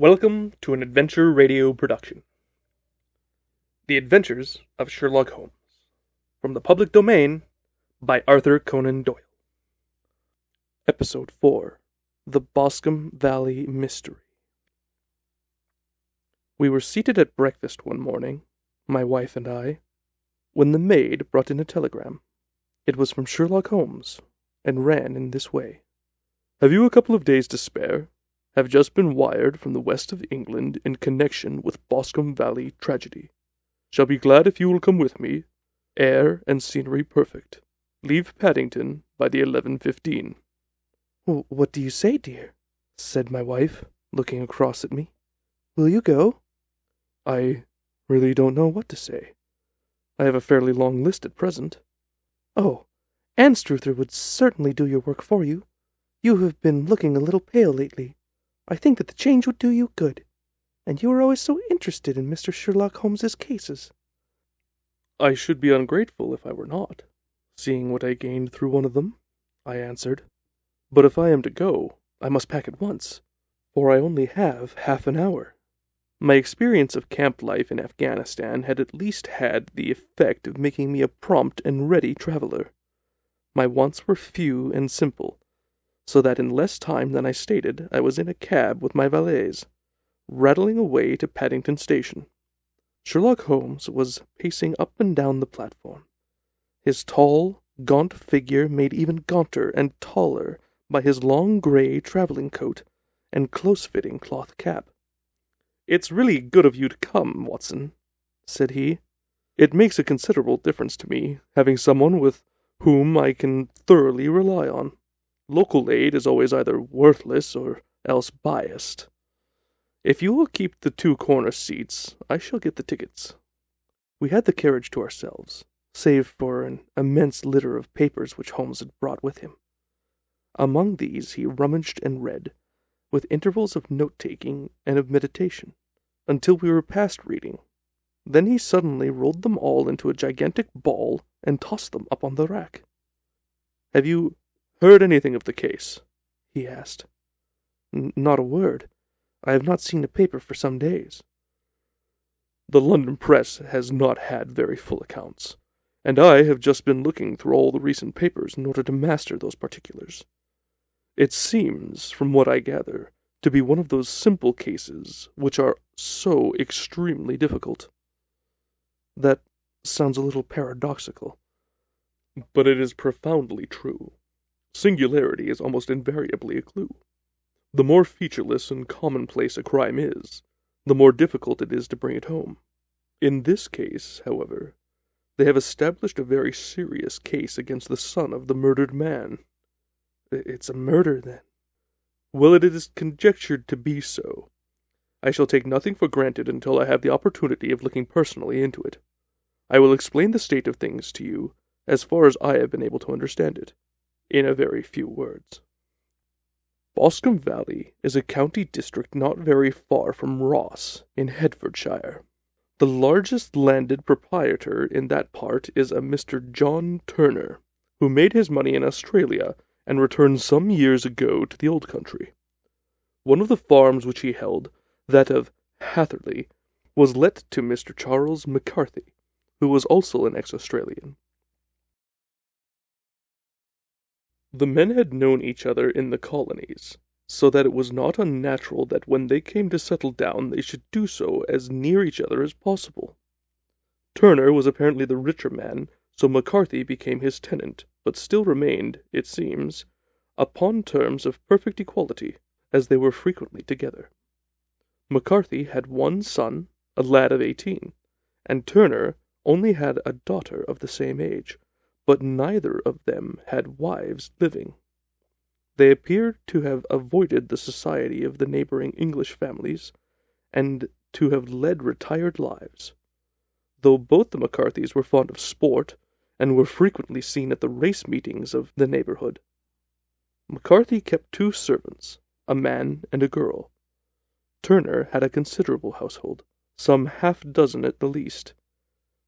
Welcome to an Adventure Radio production. The Adventures of Sherlock Holmes. From the public domain, by Arthur Conan Doyle. Episode 4. The Boscome Valley Mystery. We were seated at breakfast one morning, my wife and I, when the maid brought in a telegram. It was from Sherlock Holmes, and ran in this way. "Have you a couple of days to spare? Have just been wired from the west of England in connection with Boscome Valley tragedy. Shall be glad if you will come with me. Air and scenery perfect. Leave Paddington by the 11:15. "What do you say, dear?" said my wife, looking across at me. "Will you go?" I really don't know what to say. I have a fairly long list at present. "Oh, Anstruther would certainly do your work for you. You have been looking a little pale lately. I think that the change would do you good. And you are always so interested in Mr. Sherlock Holmes's cases." "I should be ungrateful if I were not, seeing what I gained through one of them," I answered. "But if I am to go, I must pack at once, for I only have half an hour." My experience of camp life in Afghanistan had at least had the effect of making me a prompt and ready traveler. My wants were few and simple, so that in less time than I stated I was in a cab with my valets, rattling away to Paddington Station. Sherlock Holmes was pacing up and down the platform, his tall, gaunt figure made even gaunter and taller by his long grey travelling coat and close-fitting cloth cap. "It's really good of you to come, Watson," said he. "It makes a considerable difference to me, having someone with whom I can thoroughly rely on. Local aid is always either worthless or else biased. If you will keep the two corner seats, I shall get the tickets." We had the carriage to ourselves, save for an immense litter of papers which Holmes had brought with him. Among these he rummaged and read, with intervals of note-taking and of meditation, until we were past reading. Then he suddenly rolled them all into a gigantic ball and tossed them up on the rack. "Have you heard anything of the case?" he asked. "Not a word. I have not seen a paper for some days." "The London press has not had very full accounts, and I have just been looking through all the recent papers in order to master those particulars. It seems, from what I gather, to be one of those simple cases which are so extremely difficult." "That sounds a little paradoxical." "But it is profoundly true. Singularity is almost invariably a clue. The more featureless and commonplace a crime is, the more difficult it is to bring it home. In this case, however, they have established a very serious case against the son of the murdered man." "It's a murder, then?" "Well, it is conjectured to be so. I shall take nothing for granted until I have the opportunity of looking personally into it. I will explain the state of things to you, as far as I have been able to understand it, in a very few words. Boscombe Valley is a county district not very far from Ross, in Hertfordshire. The largest landed proprietor in that part is a Mr. John Turner, who made his money in Australia and returned some years ago to the old country. One of the farms which he held, that of Hatherley, was let to Mr. Charles McCarthy, who was also an ex-Australian. The men had known each other in the colonies, so that it was not unnatural that when they came to settle down they should do so as near each other as possible. Turner was apparently the richer man, so McCarthy became his tenant, but still remained, it seems, upon terms of perfect equality, as they were frequently together. McCarthy had one son, a lad of 18, and Turner only had a daughter of the same age, but neither of them had wives living. They appeared to have avoided the society of the neighbouring English families, and to have led retired lives. Though both the McCarthys were fond of sport, and were frequently seen at the race meetings of the neighbourhood. McCarthy kept 2 servants, a man and a girl. Turner had a considerable household, some half-dozen at the least.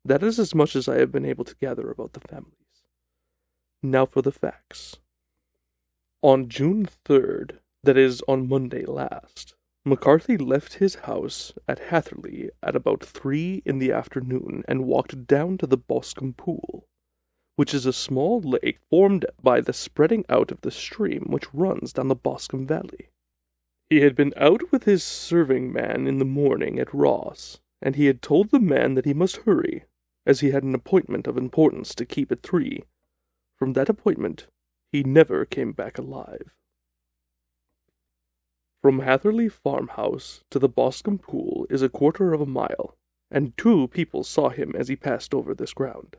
That is as much as I have been able to gather about the families. Now for the facts. On June 3rd, that is, on Monday last, McCarthy left his house at Hatherley at about 3 in the afternoon and walked down to the Boscome pool, which is a small lake formed by the spreading out of the stream which runs down the Boscome valley. He had been out with his serving man in the morning at Ross, and he had told the man that he must hurry, as he had an appointment of importance to keep at 3. From that appointment he never came back alive. From Hatherley farmhouse to the Boscome pool is a quarter of a mile, and 2 people saw him as he passed over this ground.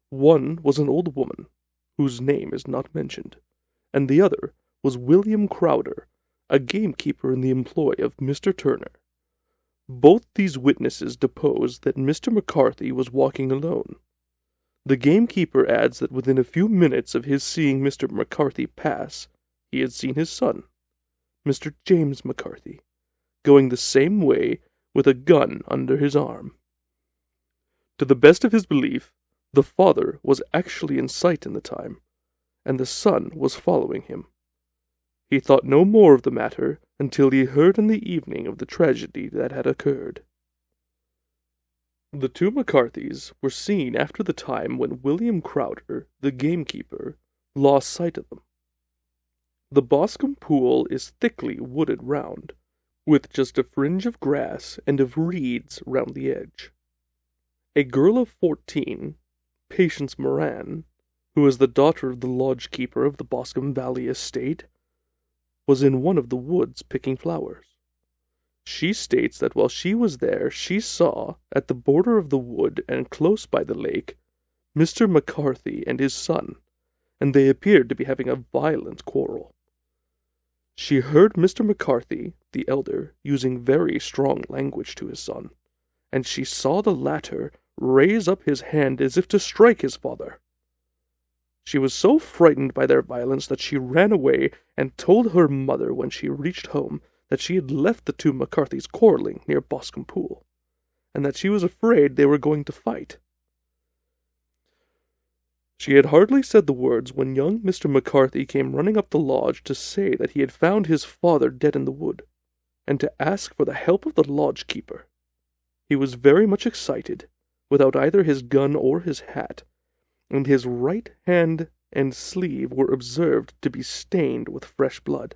One was an old woman, whose name is not mentioned, and the other was William Crowder, a gamekeeper in the employ of Mr. Turner. Both these witnesses depose that Mr. McCarthy was walking alone. The gamekeeper adds that within a few minutes of his seeing Mr. McCarthy pass, he had seen his son, Mr. James McCarthy, going the same way with a gun under his arm. To the best of his belief, the father was actually in sight in the time, and the son was following him. He thought no more of the matter until he heard in the evening of the tragedy that had occurred. The 2 McCarthys were seen after the time when William Crowder, the gamekeeper, lost sight of them. The Boscome pool is thickly wooded round, with just a fringe of grass and of reeds round the edge. A girl of 14, Patience Moran, who is the daughter of the lodge-keeper of the Boscome Valley estate, was in one of the woods picking flowers. She states that while she was there she saw, at the border of the wood and close by the lake, Mr. McCarthy and his son, and they appeared to be having a violent quarrel. She heard Mr. McCarthy, the elder, using very strong language to his son, and she saw the latter raise up his hand as if to strike his father. She was so frightened by their violence that she ran away and told her mother when she reached home that she had left the 2 McCarthys quarreling near Boscome Pool, and that she was afraid they were going to fight. She had hardly said the words when young Mr. McCarthy came running up the lodge to say that he had found his father dead in the wood, and to ask for the help of the lodge-keeper. He was very much excited, without either his gun or his hat, and his right hand and sleeve were observed to be stained with fresh blood.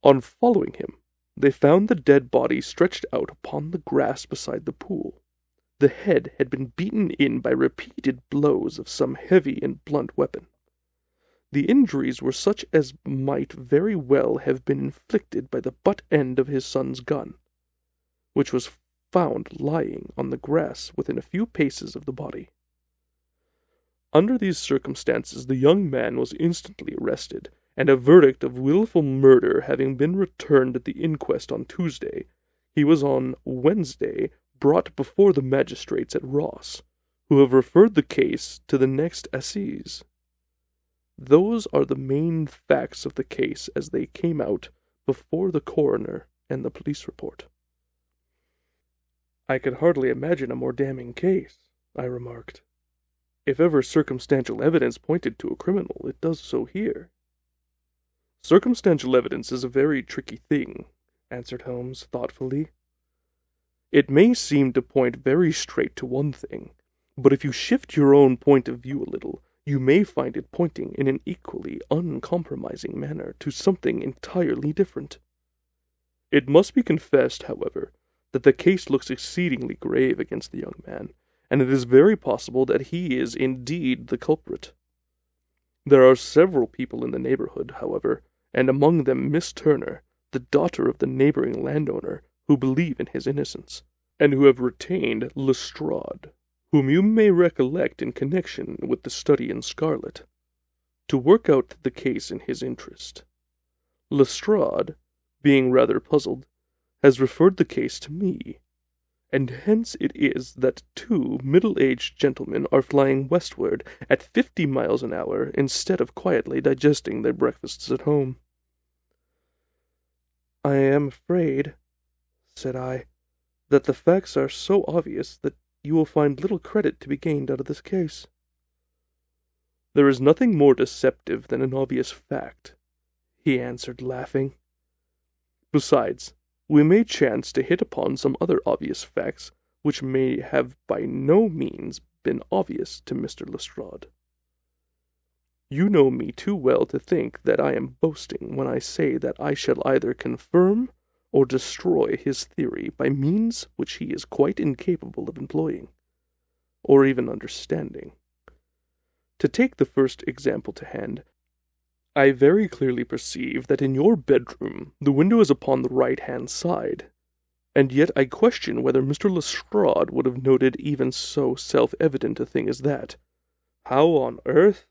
On following him, they found the dead body stretched out upon the grass beside the pool. The head had been beaten in by repeated blows of some heavy and blunt weapon. The injuries were such as might very well have been inflicted by the butt end of his son's gun, which was found lying on the grass within a few paces of the body. Under these circumstances the young man was instantly arrested, and a verdict of wilful murder having been returned at the inquest on Tuesday, he was on Wednesday brought before the magistrates at Ross, who have referred the case to the next assize. Those are the main facts of the case as they came out before the coroner and the police report. "I could hardly imagine a more damning case," I remarked. "If ever circumstantial evidence pointed to a criminal, it does so here." "Circumstantial evidence is a very tricky thing," answered Holmes thoughtfully. "It may seem to point very straight to one thing, but if you shift your own point of view a little, you may find it pointing in an equally uncompromising manner to something entirely different. It must be confessed, however, that the case looks exceedingly grave against the young man, and it is very possible that he is indeed the culprit. There are several people in the neighborhood, however, and among them Miss Turner, the daughter of the neighboring landowner, who believe in his innocence, and who have retained Lestrade, whom you may recollect in connection with the study in scarlet, to work out the case in his interest. Lestrade, being rather puzzled, has referred the case to me, and hence it is that 2 middle-aged gentlemen are flying westward at 50 miles an hour instead of quietly digesting their breakfasts at home." "I am afraid," said I, "that the facts are so obvious that you will find little credit to be gained out of this case." "There is nothing more deceptive than an obvious fact," he answered, laughing. Besides, we may chance to hit upon some other obvious facts which may have by no means been obvious to Mr. Lestrade. You know me too well to think that I am boasting when I say that I shall either confirm or destroy his theory by means which he is quite incapable of employing, or even understanding. To take the first example to hand, I very clearly perceive that in your bedroom the window is upon the right-hand side, and yet I question whether Mr. Lestrade would have noted even so self-evident a thing as that. How on earth?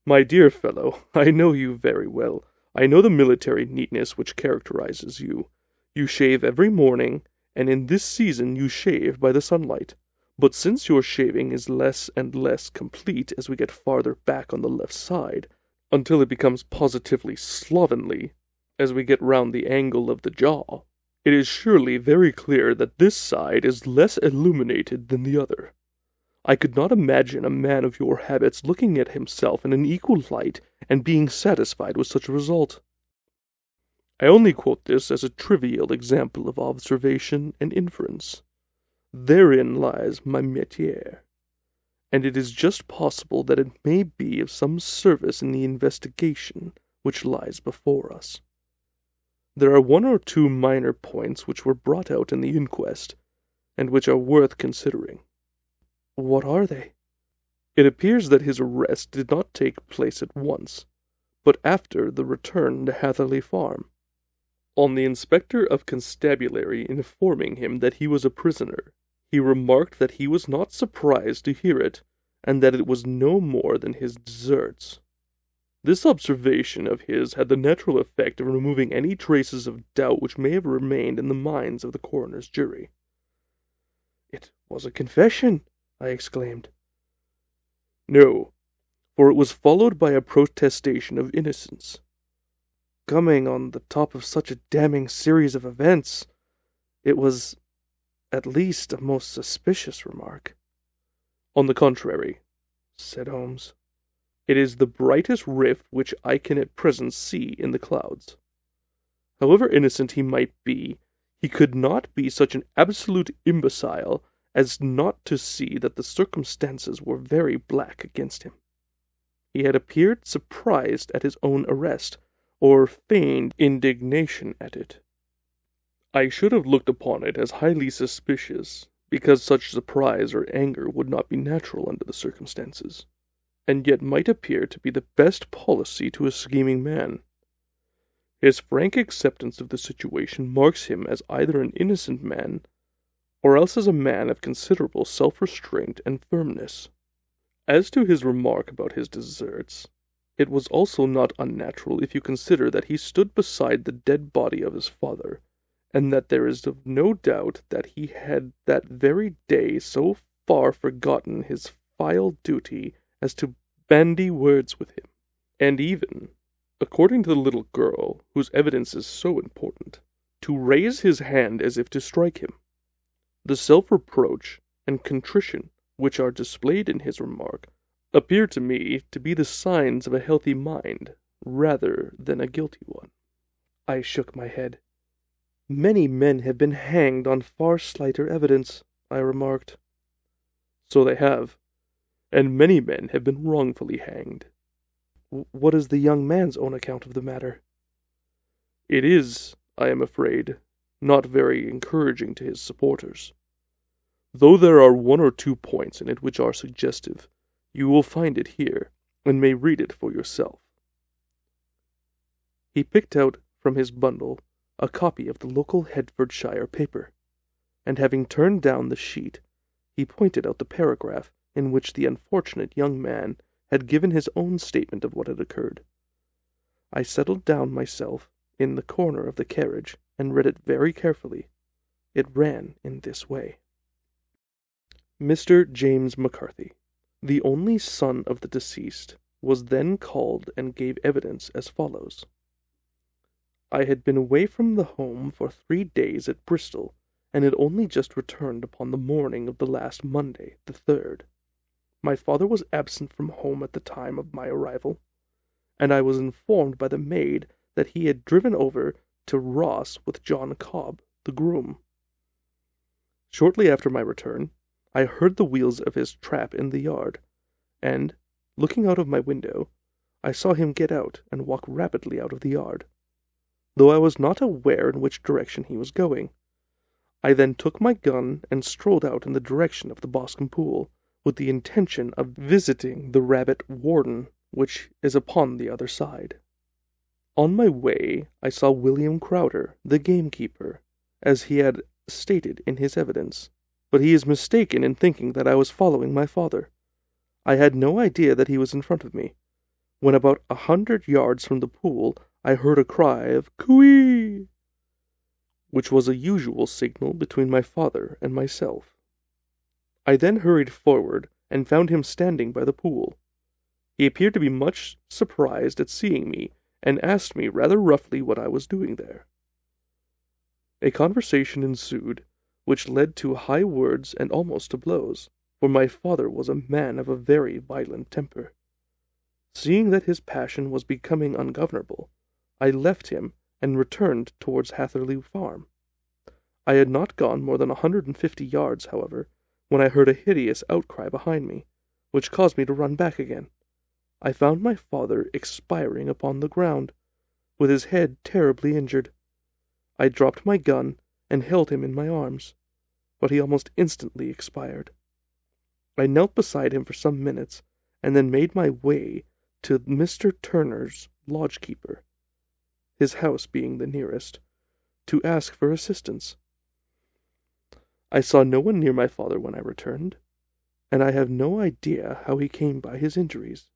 My dear fellow, I know you very well. I know the military neatness which characterizes you. You shave every morning, and in this season you shave by the sunlight. But since your shaving is less and less complete as we get farther back on the left side, until it becomes positively slovenly as we get round the angle of the jaw, it is surely very clear that this side is less illuminated than the other. I could not imagine a man of your habits looking at himself in an equal light and being satisfied with such a result. I only quote this as a trivial example of observation and inference. Therein lies my métier, and it is just possible that it may be of some service in the investigation which lies before us. There are one or two minor points which were brought out in the inquest, and which are worth considering. What are they? It appears that his arrest did not take place at once, but after the return to Hatherley Farm. On the inspector of constabulary informing him that he was a prisoner, he remarked that he was not surprised to hear it, and that it was no more than his deserts. This observation of his had the natural effect of removing any traces of doubt which may have remained in the minds of the coroner's jury. "It was a confession!" I exclaimed. "No, for it was followed by a protestation of innocence." "Coming on the top of such a damning series of events, it was at least a most suspicious remark." "On the contrary," said Holmes, "it is the brightest rift which I can at present see in the clouds. However innocent he might be, he could not be such an absolute imbecile as not to see that the circumstances were very black against him. He had appeared surprised at his own arrest, or feigned indignation at it. I should have looked upon it as highly suspicious, because such surprise or anger would not be natural under the circumstances, and yet might appear to be the best policy to a scheming man. His frank acceptance of the situation marks him as either an innocent man, or else as a man of considerable self-restraint and firmness. As to his remark about his deserts, it was also not unnatural if you consider that he stood beside the dead body of his father, and that there is no doubt that he had that very day so far forgotten his file duty as to bandy words with him, and even, according to the little girl, whose evidence is so important, to raise his hand as if to strike him. The self-reproach and contrition which are displayed in his remark appear to me to be the signs of a healthy mind rather than a guilty one. I shook my head. "Many men have been hanged on far slighter evidence," I remarked. "So they have, and many men have been wrongfully hanged." "What is the young man's own account of the matter?" "It is, I am afraid, not very encouraging to his supporters. Though there are one or two points in it which are suggestive, you will find it here, and may read it for yourself." He picked out from his bundle a copy of the local Hertfordshire paper, and having turned down the sheet, he pointed out the paragraph in which the unfortunate young man had given his own statement of what had occurred. I settled down myself in the corner of the carriage and read it very carefully. It ran in this way: Mr. James McCarthy, the only son of the deceased, was then called and gave evidence as follows. I had been away from the home for 3 days at Bristol, and had only just returned upon the morning of the last Monday, the 3rd. My father was absent from home at the time of my arrival, and I was informed by the maid that he had driven over to Ross with John Cobb, the groom. Shortly after my return, I heard the wheels of his trap in the yard, and, looking out of my window, I saw him get out and walk rapidly out of the yard, though I was not aware in which direction he was going. I then took my gun and strolled out in the direction of the Boscome pool, with the intention of visiting the rabbit warden, which is upon the other side. On my way, I saw William Crowder, the gamekeeper, as he had stated in his evidence, but he is mistaken in thinking that I was following my father. I had no idea that he was in front of me. When about 100 yards from the pool, I heard a cry of "Cooee!" which was a usual signal between my father and myself. I then hurried forward and found him standing by the pool. He appeared to be much surprised at seeing me, and asked me rather roughly what I was doing there. A conversation ensued, which led to high words and almost to blows, for my father was a man of a very violent temper. Seeing that his passion was becoming ungovernable, I left him and returned towards Hatherley Farm. I had not gone more than 150 yards, however, when I heard a hideous outcry behind me, which caused me to run back again. I found my father expiring upon the ground, with his head terribly injured. I dropped my gun and held him in my arms, but he almost instantly expired. I knelt beside him for some minutes, and then made my way to Mr. Turner's lodge-keeper, his house being the nearest, to ask for assistance. I saw no one near my father when I returned, and I have no idea how he came by his injuries.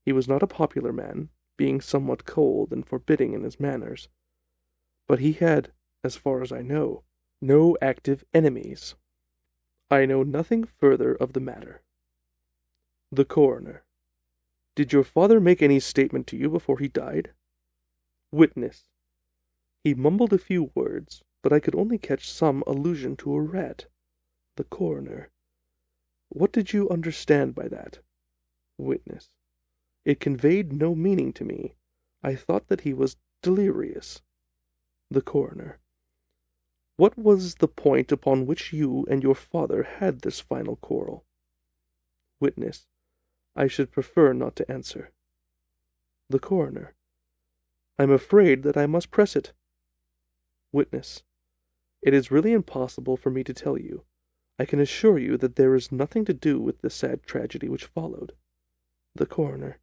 He was not a popular man, being somewhat cold and forbidding in his manners, but he had, as far as I know, no active enemies. I know nothing further of the matter. The Coroner: Did your father make any statement to you before he died? Witness: He mumbled a few words, but I could only catch some allusion to a rat. The Coroner: What did you understand by that? Witness: It conveyed no meaning to me. I thought that he was delirious. The Coroner: What was the point upon which you and your father had this final quarrel? Witness: I should prefer not to answer. The Coroner: I'm afraid that I must press it. Witness: It is really impossible for me to tell you. I can assure you that there is nothing to do with the sad tragedy which followed. The Coroner: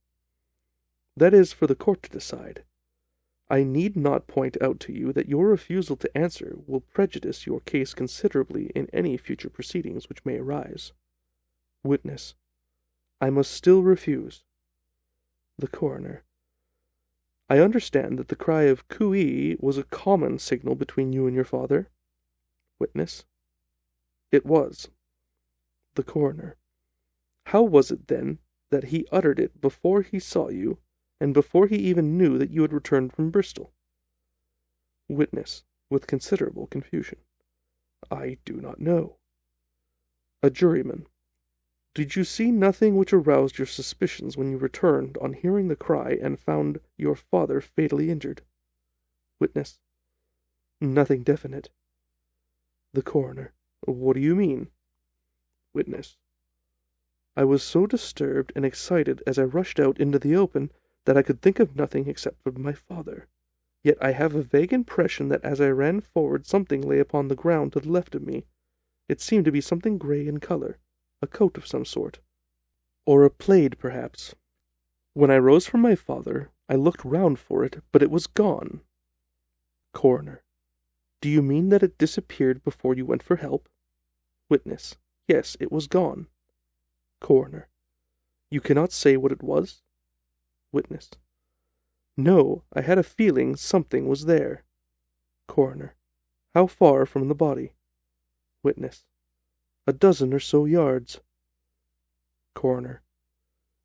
That is for the court to decide. I need not point out to you that your refusal to answer will prejudice your case considerably in any future proceedings which may arise. Witness: I must still refuse. The Coroner: I understand that the cry of "Cooee" was a common signal between you and your father. Witness: It was. The Coroner: How was it, then, that he uttered it before he saw you, and before he even knew that you had returned from Bristol? Witness, with considerable confusion: I do not know. A juryman: Did you see nothing which aroused your suspicions when you returned on hearing the cry and found your father fatally injured? Witness: Nothing definite. The Coroner: What do you mean? Witness: I was so disturbed and excited as I rushed out into the open that I could think of nothing except of my father. Yet I have a vague impression that as I ran forward something lay upon the ground to the left of me. It seemed to be something grey in color, a coat of some sort, or a plaid perhaps. When I rose from my father, I looked round for it, but it was gone. Coroner: Do you mean that it disappeared before you went for help? Witness: Yes, it was gone. Coroner: You cannot say what it was? Witness: No, I had a feeling something was there. Coroner: How far from the body? Witness: A dozen or so yards. Coroner: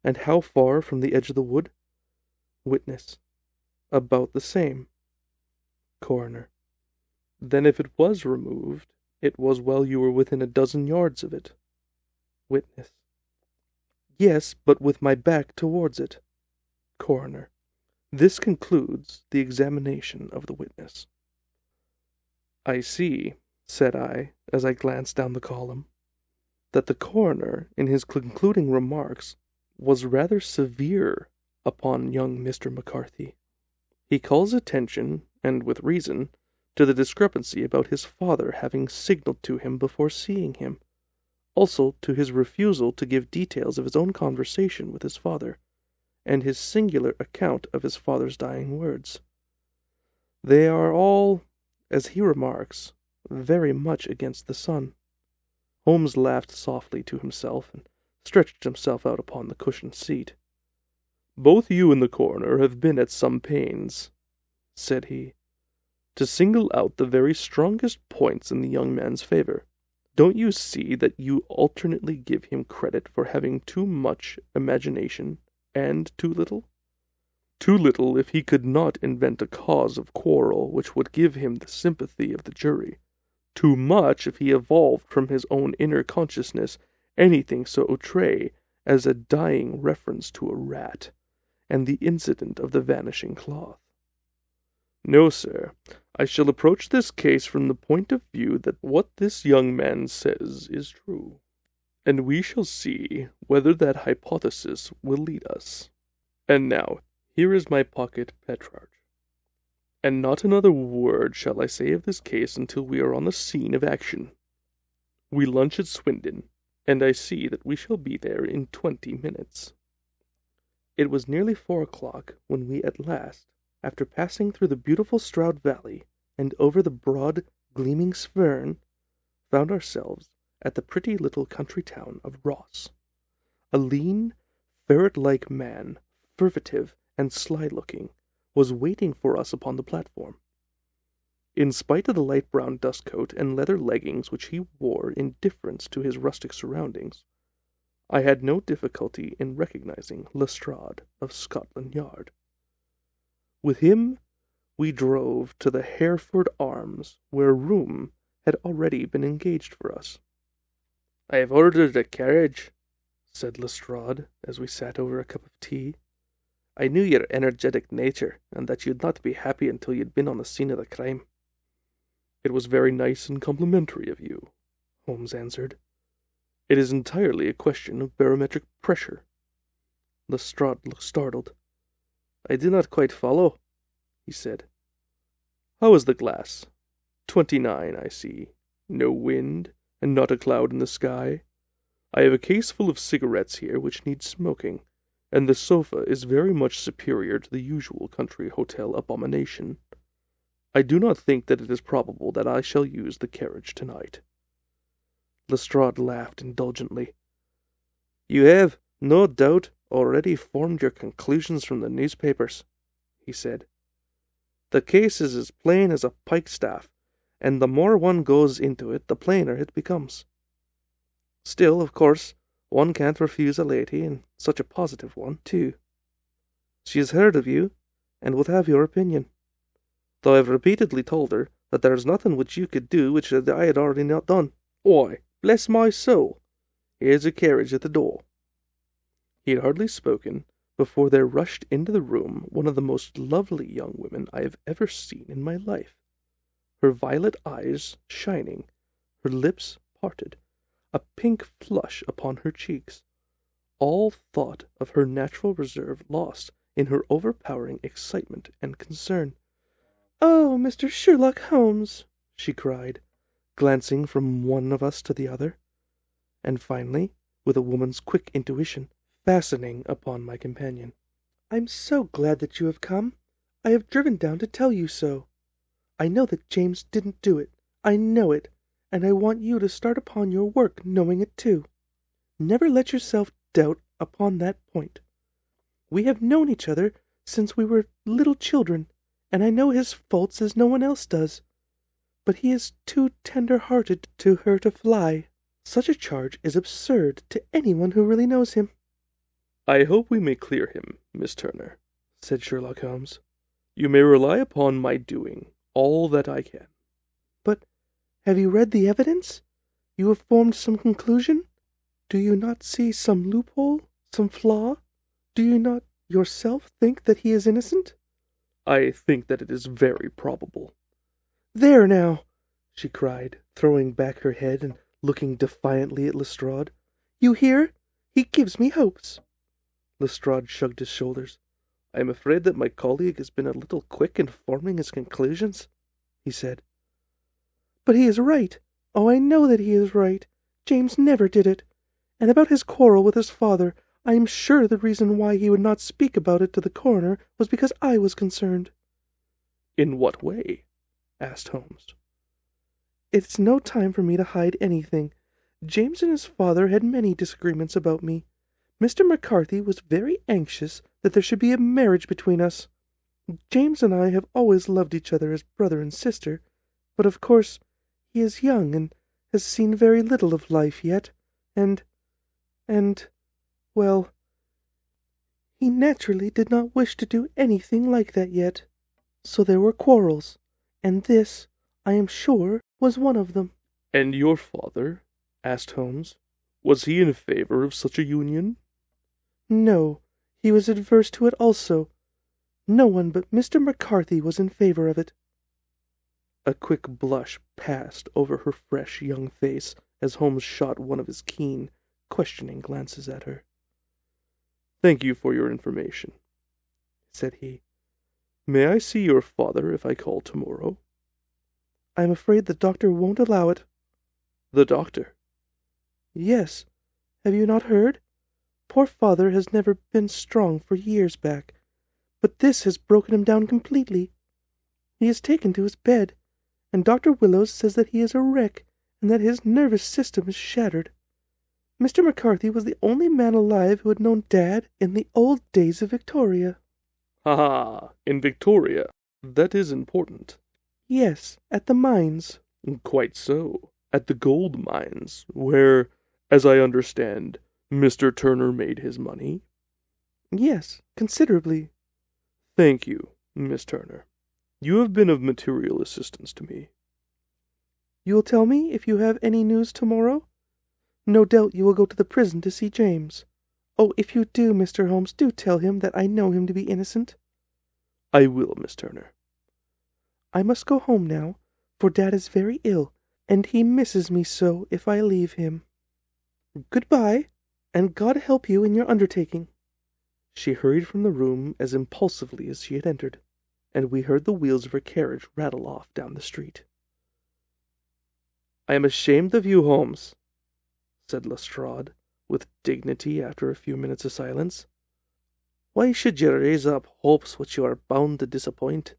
And how far from the edge of the wood? Witness: About the same. Coroner: Then if it was removed, it was while you were within a dozen yards of it. Witness: Yes, but with my back towards it. Coroner: This concludes the examination of the witness. I see, said I, as I glanced down the column, that the coroner, in his concluding remarks, was rather severe upon young Mr. McCarthy. He calls attention, and with reason, to the discrepancy about his father having signaled to him before seeing him, also to his refusal to give details of his own conversation with his father, and his singular account of his father's dying words. They are all, as he remarks, very much against the son. Holmes laughed softly to himself, and stretched himself out upon the cushioned seat. "Both you and the coroner have been at some pains," said he, "to single out the very strongest points in the young man's favor. Don't you see that you alternately give him credit for having too much imagination and too little? Too little if he could not invent a cause of quarrel which would give him the sympathy of the jury. Too much if he evolved from his own inner consciousness anything so outré as a dying reference to a rat, and the incident of the vanishing cloth. No, sir, I shall approach this case from the point of view that what this young man says is true, and we shall see whether that hypothesis will lead us. And now, here is my pocket Petrarch. And not another word shall I say of this case until we are on the scene of action. We lunch at Swindon, and I see that we shall be there in 20 minutes. It was nearly 4 o'clock when we at last, after passing through the beautiful Stroud Valley and over the broad, gleaming Svern, found ourselves at the pretty little country town of Ross. A lean, ferret-like man, furtive and sly-looking, was waiting for us upon the platform. In spite of the light brown dust coat and leather leggings which he wore in deference to his rustic surroundings, I had no difficulty in recognizing Lestrade of Scotland Yard. With him we drove to the Hereford Arms, where a room had already been engaged for us. "I have ordered a carriage," said Lestrade, as we sat over a cup of tea. "I knew your energetic nature, and that you'd not be happy until you'd been on the scene of the crime." "It was very nice and complimentary of you," Holmes answered. "It is entirely a question of barometric pressure." Lestrade looked startled. "I do not quite follow," he said. "How is the glass? 29, I see. No wind, and not a cloud in the sky. I have a case full of cigarettes here which need smoking, and the sofa is very much superior to the usual country hotel abomination. I do not think that it is probable that I shall use the carriage tonight." Lestrade laughed indulgently. "You have, no doubt, already formed your conclusions from the newspapers," he said. "The case is as plain as a pikestaff, and the more one goes into it, the plainer it becomes. Still, of course, one can't refuse a lady, and such a positive one, too. She has heard of you, and will have your opinion, though I have repeatedly told her that there is nothing which you could do which I had already not done. Why, bless my soul, here's a carriage at the door." He had hardly spoken before there rushed into the room one of the most lovely young women I have ever seen in my life. Her violet eyes shining, her lips parted, a pink flush upon her cheeks, all thought of her natural reserve lost in her overpowering excitement and concern. "Oh, Mr. Sherlock Holmes!" she cried, glancing from one of us to the other, and finally, with a woman's quick intuition, fastening upon my companion. "I'm so glad that you have come. I have driven down to tell you so. I know that James didn't do it. I know it, and I want you to start upon your work knowing it too. Never let yourself doubt upon that point. We have known each other since we were little children, and I know his faults as no one else does. But he is too tender-hearted to hurt a fly. Such a charge is absurd to anyone who really knows him." "I hope we may clear him, Miss Turner," said Sherlock Holmes. "You may rely upon my doing all that I can." "But have you read the evidence? You have formed some conclusion? Do you not see some loophole, some flaw? Do you not yourself think that he is innocent?" I think that it is very probable. "There now!" she cried, throwing back her head and looking defiantly at Lestrade. "You hear? He gives me hopes." Lestrade shrugged his shoulders. "I am afraid that my colleague has been a little quick in forming his conclusions," he said. "But he is right. Oh, I know that he is right. James never did it. And about his quarrel with his father, I am sure the reason why he would not speak about it to the coroner was because I was concerned." "In what way?" asked Holmes. "It's no time for me to hide anything. James and his father had many disagreements about me. Mr. McCarthy was very anxious that there should be a marriage between us. James and I have always loved each other as brother and sister, but of course he is young and has seen very little of life yet, and, well, he naturally did not wish to do anything like that yet. So there were quarrels, and this, I am sure, was one of them." "And your father," asked Holmes, "was he in favor of such a union?" "No, he was adverse to it also. No one but Mr. McCarthy was in favor of it." A quick blush passed over her fresh young face as Holmes shot one of his keen, questioning glances at her. "Thank you for your information," said he. "May I see your father if I call tomorrow?" "I am afraid the doctor won't allow it." "The doctor?" "Yes. Have you not heard? Poor father has never been strong for years back, but this has broken him down completely. He is taken to his bed, and Dr. Willows says that he is a wreck and that his nervous system is shattered. Mr. McCarthy was the only man alive who had known Dad in the old days of Victoria." "Ha ha! In Victoria. That is important." "Yes, at the mines." "Quite so. At the gold mines, where, as I understand, Mr. Turner made his money?" "Yes, considerably." "Thank you, Miss Turner. You have been of material assistance to me." "You will tell me if you have any news tomorrow? No doubt you will go to the prison to see James. Oh, if you do, Mr. Holmes, do tell him that I know him to be innocent." "I will, Miss Turner." "I must go home now, for Dad is very ill, and he misses me so if I leave him. Good-bye, and God help you in your undertaking." She hurried from the room as impulsively as she had entered, and we heard the wheels of her carriage rattle off down the street. "I am ashamed of you, Holmes," said Lestrade, with dignity after a few minutes of silence. "Why should you raise up hopes which you are bound to disappoint?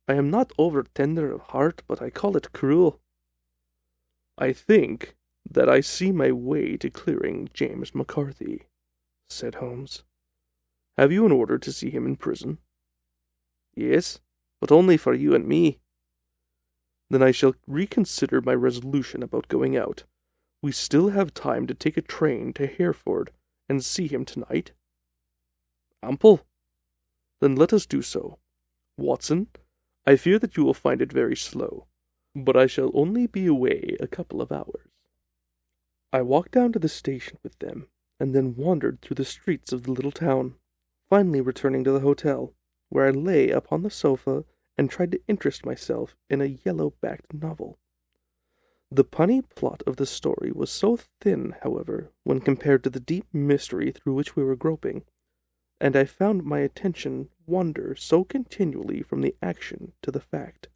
I am not over-tender of heart, but I call it cruel." "I think that I see my way to clearing James McCarthy," said Holmes. "Have you an order to see him in prison?" "Yes, but only for you and me." "Then I shall reconsider my resolution about going out. We still have time to take a train to Hereford and see him tonight?" "Ample." "Then let us do so. Watson, I fear that you will find it very slow, but I shall only be away a couple of hours." I walked down to the station with them, and then wandered through the streets of the little town, finally returning to the hotel, where I lay upon the sofa and tried to interest myself in a yellow-backed novel. The punny plot of the story was so thin, however, when compared to the deep mystery through which we were groping, and I found my attention wander so continually from the action to the fact,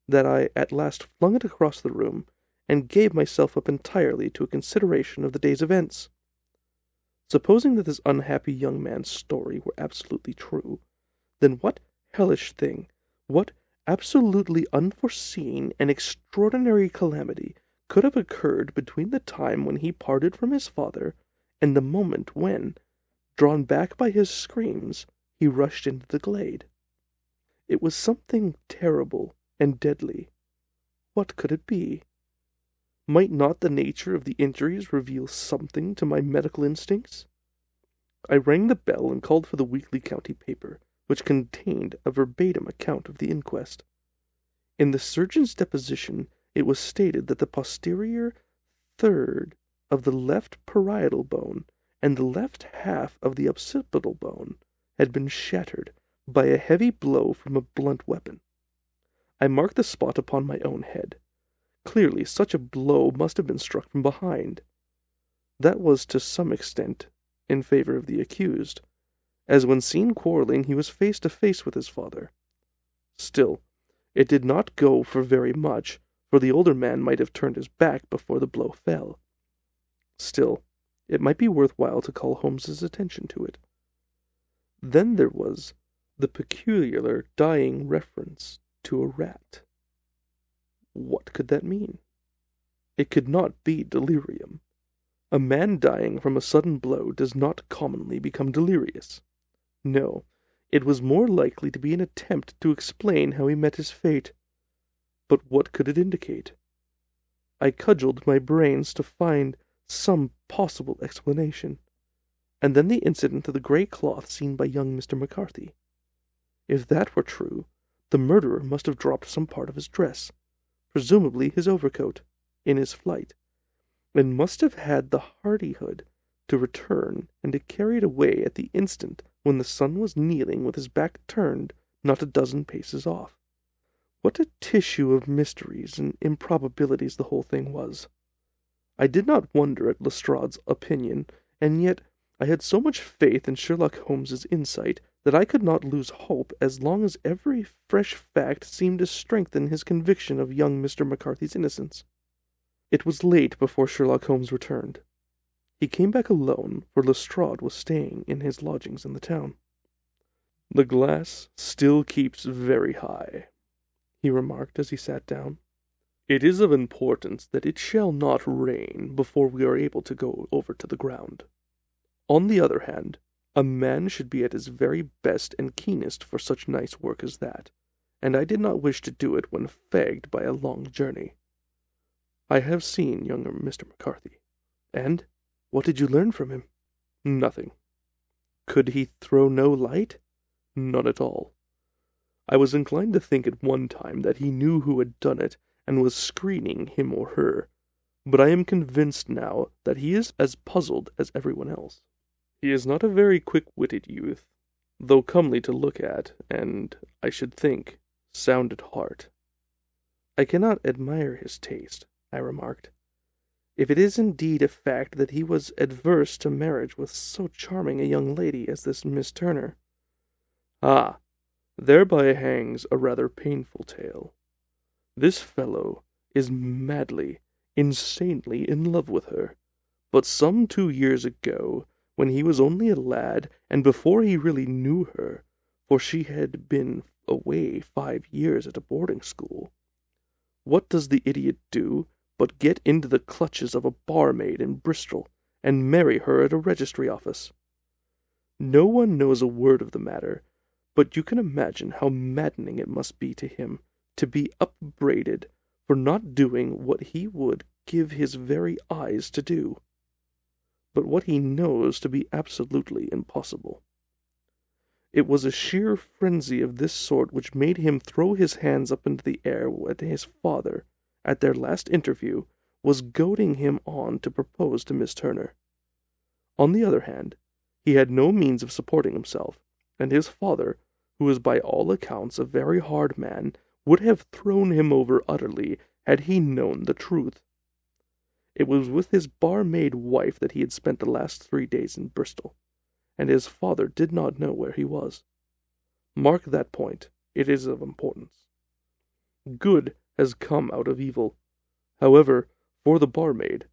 that I at last flung it across the room, and gave myself up entirely to a consideration of the day's events. Supposing that this unhappy young man's story were absolutely true, then what hellish thing, what absolutely unforeseen and extraordinary calamity could have occurred between the time when he parted from his father and the moment when, drawn back by his screams, he rushed into the glade? It was something terrible and deadly. What could it be? Might not the nature of the injuries reveal something to my medical instincts? I rang the bell and called for the weekly county paper, which contained a verbatim account of the inquest. In the surgeon's deposition it was stated that the posterior third of the left parietal bone and the left half of the occipital bone had been shattered by a heavy blow from a blunt weapon. I marked the spot upon my own head. Clearly such a blow must have been struck from behind. That was to some extent in favor of the accused, as when seen quarreling he was face to face with his father. Still, it did not go for very much, for the older man might have turned his back before the blow fell. Still, it might be worth while to call Holmes's attention to it. Then there was the peculiar dying reference to a rat. What could that mean? It could not be delirium. A man dying from a sudden blow does not commonly become delirious. No, it was more likely to be an attempt to explain how he met his fate. But what could it indicate? I cudgelled my brains to find some possible explanation, and then the incident of the grey cloth seen by young Mr. McCarthy. If that were true, the murderer must have dropped some part of his dress, presumably his overcoat, in his flight, and must have had the hardihood to return and to carry it away at the instant when the son was kneeling with his back turned not a dozen paces off. What a tissue of mysteries and improbabilities the whole thing was! I did not wonder at Lestrade's opinion, and yet I had so much faith in Sherlock Holmes's insight that I could not lose hope as long as every fresh fact seemed to strengthen his conviction of young Mr. McCarthy's innocence. It was late before Sherlock Holmes returned. He came back alone, for Lestrade was staying in his lodgings in the town. "The glass still keeps very high," he remarked as he sat down. "It is of importance that it shall not rain before we are able to go over to the ground. On the other hand, a man should be at his very best and keenest for such nice work as that, and I did not wish to do it when fagged by a long journey. I have seen younger Mr. McCarthy." "And what did you learn from him?" "Nothing." "Could he throw no light?" "None at all. I was inclined to think at one time that he knew who had done it, and was screening him or her, but I am convinced now that he is as puzzled as everyone else. He is not a very quick-witted youth, though comely to look at, and, I should think, sound at heart." "I cannot admire his taste," I remarked, "if it is indeed a fact that he was adverse to marriage with so charming a young lady as this Miss Turner." "Ah, thereby hangs a rather painful tale. This fellow is madly, insanely in love with her, but some 2 years ago, when he was only a lad, and before he really knew her, for she had been away 5 years at a boarding school, what does the idiot do but get into the clutches of a barmaid in Bristol, and marry her at a registry office? No one knows a word of the matter, but you can imagine how maddening it must be to him to be upbraided for not doing what he would give his very eyes to do, but what he knows to be absolutely impossible. It was a sheer frenzy of this sort which made him throw his hands up into the air when his father, at their last interview, was goading him on to propose to Miss Turner. On the other hand, he had no means of supporting himself, and his father, who was by all accounts a very hard man, would have thrown him over utterly had he known the truth. It was with his barmaid wife that he had spent the last 3 days in Bristol, and his father did not know where he was. Mark that point, it is of importance. Good has come out of evil. However, for the barmaid,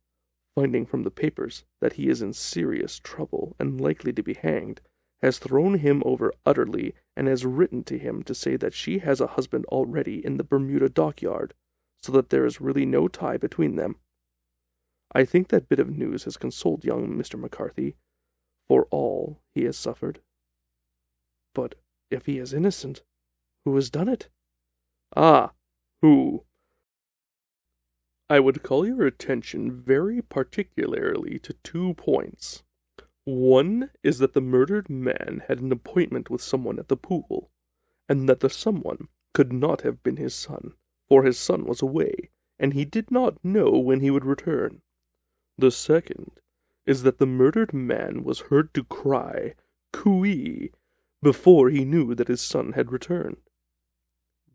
finding from the papers that he is in serious trouble and likely to be hanged, has thrown him over utterly, and has written to him to say that she has a husband already in the Bermuda dockyard, so that there is really no tie between them. I think that bit of news has consoled young Mr. McCarthy for all he has suffered." "But if he is innocent, who has done it?" "Ah, who? I would call your attention very particularly to 2 points. One is that the murdered man had an appointment with someone at the pool, and that the someone could not have been his son, for his son was away, and he did not know when he would return. The second is that the murdered man was heard to cry, 'Cooee,' before he knew that his son had returned.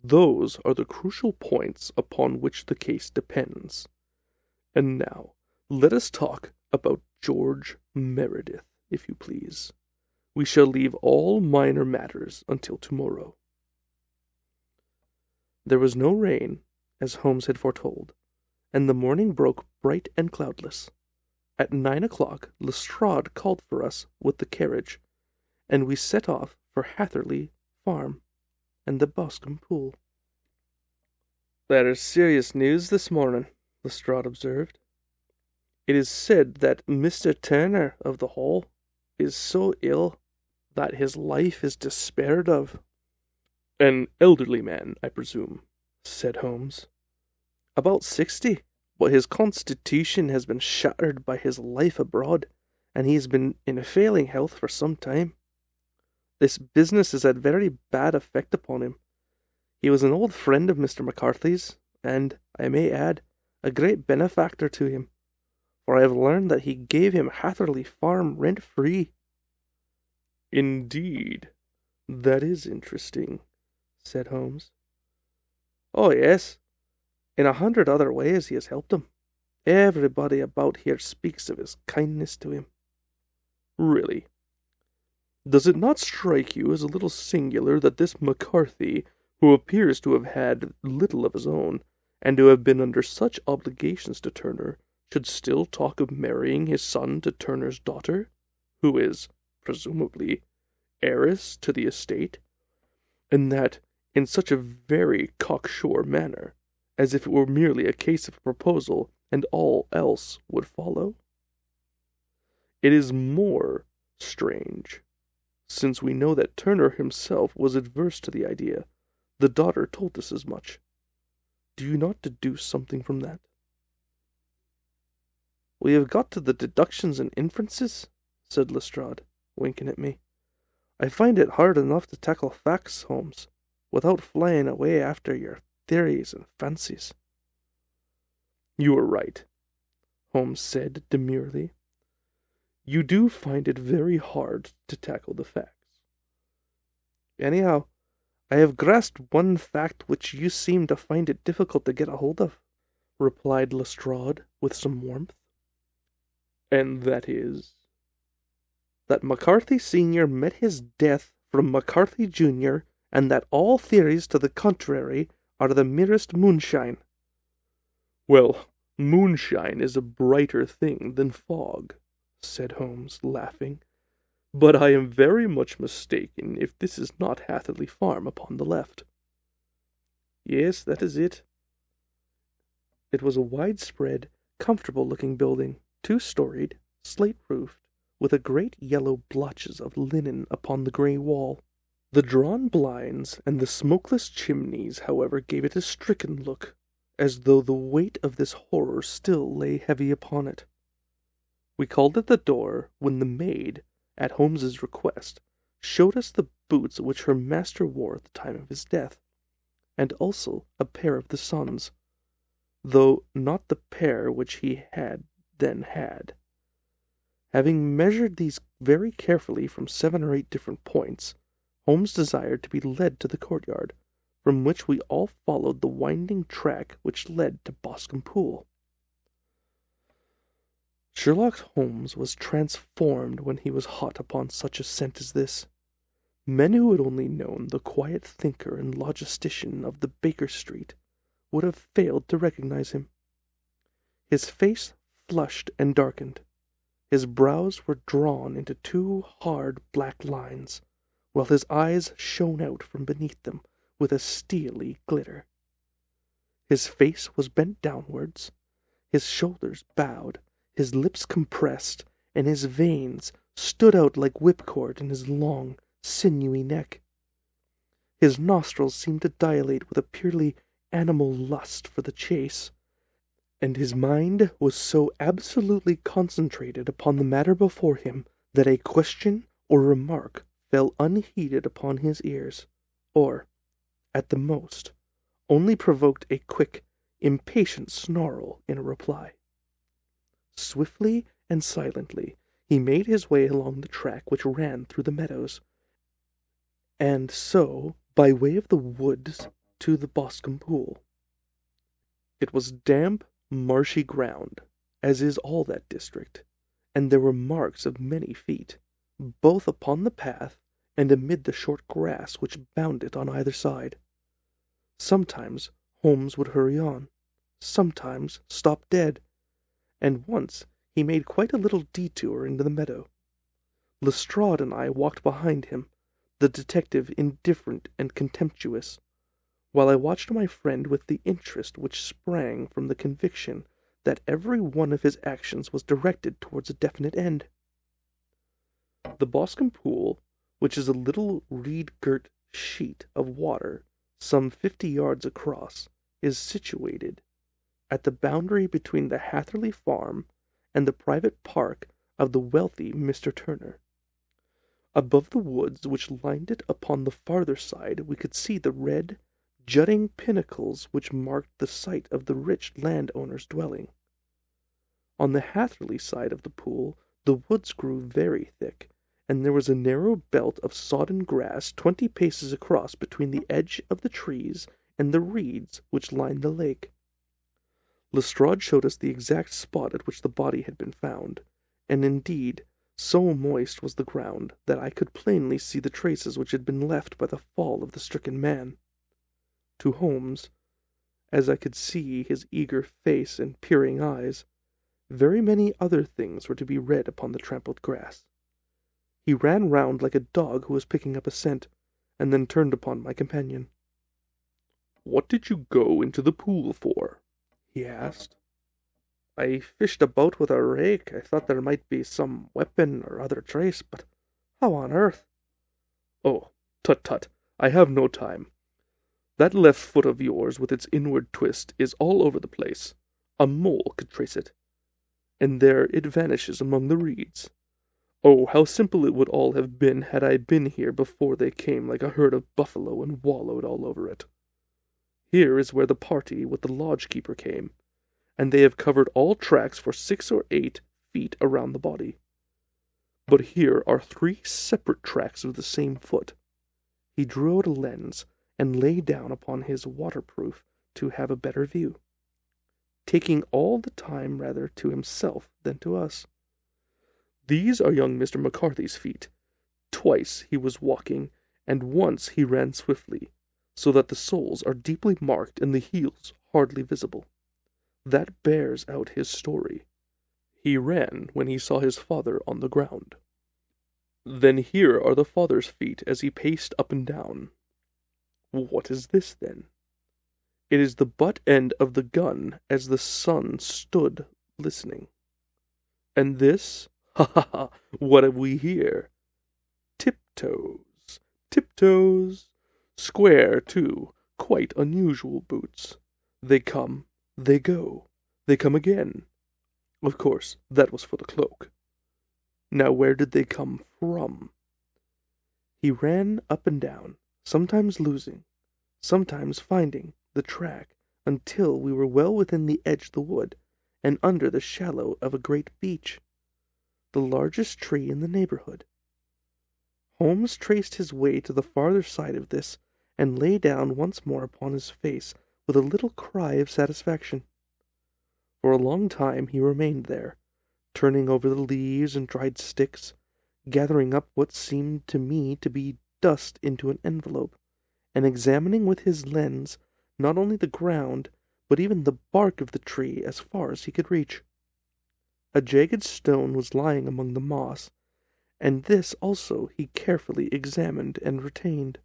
Those are the crucial points upon which the case depends. And now, let us talk about George Meredith, if you please. We shall leave all minor matters until tomorrow. There was no rain, as Holmes had foretold, and the morning broke bright and cloudless. At 9 o'clock Lestrade called for us with the carriage, and we set off for Hatherley Farm and the Boscome Pool. "That is serious news this morning," Lestrade observed. "It is said that Mr. Turner of the Hall is so ill that his life is despaired of." "An elderly man, I presume," said Holmes. "About 60, but his constitution has been shattered by his life abroad, and he has been in failing health for some time. This business has had very bad effect upon him. He was an old friend of Mr. McCarthy's, and, I may add, a great benefactor to him, for I have learned that he gave him Hatherley Farm rent-free." "Indeed, that is interesting," said Holmes. "Oh, yes. In 100 other ways he has helped him. Everybody about here speaks of his kindness to him." "Really? Does it not strike you as a little singular that this McCarthy, who appears to have had little of his own, and to have been under such obligations to Turner, should still talk of marrying his son to Turner's daughter, who is, presumably, heiress to the estate, and that in such a very cocksure manner, as if it were merely a case of a proposal, and all else would follow? It is more strange, since we know that Turner himself was adverse to the idea. The daughter told us as much. Do you not deduce something from that?" "We have got to the deductions and inferences," said Lestrade, winking at me. "I find it hard enough to tackle facts, Holmes, without flying away after your theories and fancies." "You are right," Holmes said demurely. "You do find it very hard to tackle the facts." "Anyhow, I have grasped one fact which you seem to find it difficult to get a hold of," replied Lestrade with some warmth. "And that is?" "That McCarthy Sr. met his death from McCarthy Jr., and that all theories to the contrary are the merest moonshine." "Well, moonshine is a brighter thing than fog," said Holmes, laughing. "But I am very much mistaken if this is not Hatherley Farm upon the left." "Yes, that is it." It was a widespread, comfortable-looking building, 2-storied, slate-roofed, with a great yellow blotches of linen upon the grey wall. The drawn blinds and the smokeless chimneys, however, gave it a stricken look, as though the weight of this horror still lay heavy upon it. We called at the door, when the maid, at Holmes's request, showed us the boots which her master wore at the time of his death, and also a pair of the son's, though not the pair which he had then had. Having measured these very carefully from 7 or 8 different points, Holmes desired to be led to the courtyard, from which we all followed the winding track which led to Boscombe Pool. Sherlock Holmes was transformed when he was hot upon such a scent as this. Men who had only known the quiet thinker and logistician of the Baker Street would have failed to recognize him. His face flushed and darkened. His brows were drawn into 2 hard black lines, while his eyes shone out from beneath them with a steely glitter. His face was bent downwards, his shoulders bowed, his lips compressed, and his veins stood out like whipcord in his long, sinewy neck. His nostrils seemed to dilate with a purely animal lust for the chase, and his mind was so absolutely concentrated upon the matter before him that a question or remark fell unheeded upon his ears, or, at the most, only provoked a quick, impatient snarl in a reply. Swiftly and silently he made his way along the track which ran through the meadows, and so, by way of the woods, to the Boscome pool. It was damp, marshy ground, as is all that district, and there were marks of many feet, both upon the path and amid the short grass which bound it on either side. Sometimes Holmes would hurry on, sometimes stop dead, and once he made quite a little detour into the meadow. Lestrade and I walked behind him, the detective indifferent and contemptuous, while I watched my friend with the interest which sprang from the conviction that every one of his actions was directed towards a definite end. The Boscombe Pool, which is a little reed-girt sheet of water some 50 yards across, is situated at the boundary between the Hatherley farm and the private park of the wealthy Mr. Turner. Above the woods which lined it upon the farther side we could see the red, jutting pinnacles which marked the site of the rich landowner's dwelling. On the Hatherley side of the pool the woods grew very thick, and there was a narrow belt of sodden grass 20 paces across between the edge of the trees and the reeds which lined the lake. Lestrade showed us the exact spot at which the body had been found, and indeed so moist was the ground that I could plainly see the traces which had been left by the fall of the stricken man. To Holmes, as I could see his eager face and peering eyes, very many other things were to be read upon the trampled grass. He ran round like a dog who was picking up a scent, and then turned upon my companion. "What did you go into the pool for?" he asked. "I fished about with a rake. I thought there might be some weapon or other trace, but how on earth—" "Oh, tut-tut, I have no time. That left foot of yours with its inward twist is all over the place. A mole could trace it. And there it vanishes among the reeds. Oh, how simple it would all have been had I been here before they came like a herd of buffalo and wallowed all over it. Here is where the party with the lodge-keeper came, and they have covered all tracks for 6 or 8 feet around the body. But here are 3 separate tracks of the same foot." He drew out a lens and lay down upon his waterproof to have a better view, taking all the time rather to himself than to us. "These are young Mr. McCarthy's feet. Twice he was walking, and once he ran swiftly, so that the soles are deeply marked and the heels hardly visible. That bears out his story. He ran when he saw his father on the ground. Then here are the father's feet as he paced up and down. What is this, then? It is the butt end of the gun as the son stood listening. And this? Ha ha ha! What have we here? Tiptoes, tiptoes. Square, too, quite unusual boots. They come, they go, they come again. Of course, that was for the cloak. Now where did they come from?" He ran up and down, sometimes losing, sometimes finding, the track, until we were well within the edge of the wood, and under the shadow of a great beech, the largest tree in the neighborhood. Holmes traced his way to the farther side of this, and lay down once more upon his face with a little cry of satisfaction. For a long time he remained there, turning over the leaves and dried sticks, gathering up what seemed to me to be dust into an envelope, and examining with his lens not only the ground, but even the bark of the tree as far as he could reach. A jagged stone was lying among the moss, and this also he carefully examined and retained.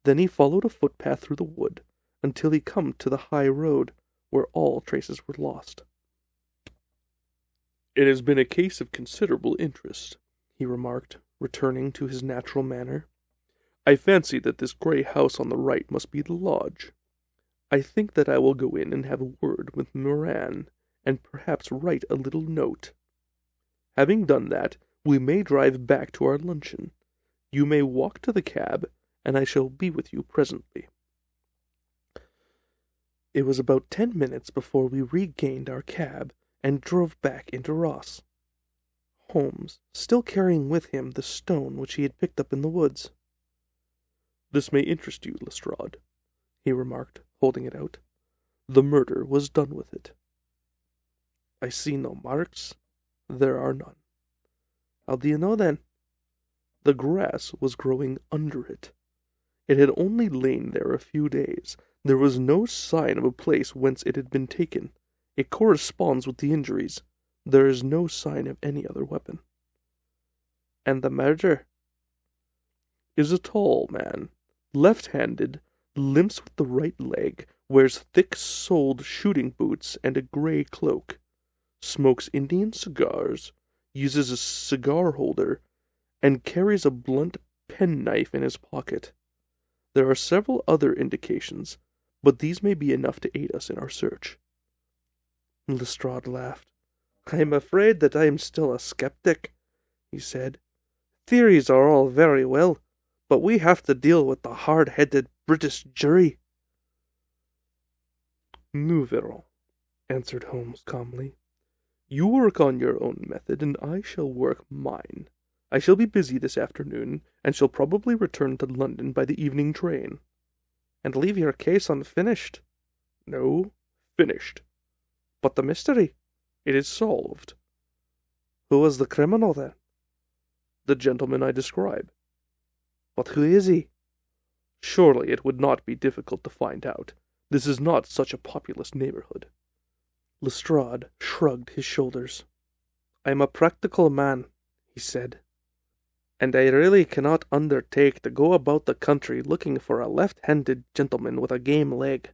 Then he followed a footpath through the wood until he come to the high road, where all traces were lost. "It has been a case of considerable interest," he remarked, returning to his natural manner. "I fancy that this grey house on the right must be the lodge. I think that I will go in and have a word with Moran, and perhaps write a little note. Having done that, we may drive back to our luncheon. You may walk to the cab, and I shall be with you presently." It was about 10 minutes before we regained our cab and drove back into Ross, Holmes still carrying with him the stone which he had picked up in the woods. This may interest you, Lestrade, he remarked, holding it out. The murder was done with it. I see no marks. There are none. How do you know, then? The grass was growing under it. It had only lain there a few days. There was no sign of a place whence it had been taken. It corresponds with the injuries. There is no sign of any other weapon. And the murderer is a tall man, left-handed, limps with the right leg, wears thick-soled shooting boots and a grey cloak, smokes Indian cigars, uses a cigar holder, and carries a blunt penknife in his pocket. There are several other indications, but these may be enough to aid us in our search. Lestrade laughed. I am afraid that I am still a skeptic, he said. Theories are all very well, but we have to deal with the hard-headed British jury. Nous verrons, answered Holmes calmly. You work on your own method, and I shall work mine. I shall be busy this afternoon, and shall probably return to London by the evening train. And leave your case unfinished? No, finished. But the mystery? It is solved. Who was the criminal, then? The gentleman I describe. But who is he? Surely it would not be difficult to find out. This is not such a populous neighborhood. Lestrade shrugged his shoulders. I am a practical man, he said, and I really cannot undertake to go about the country looking for a left-handed gentleman with a game leg.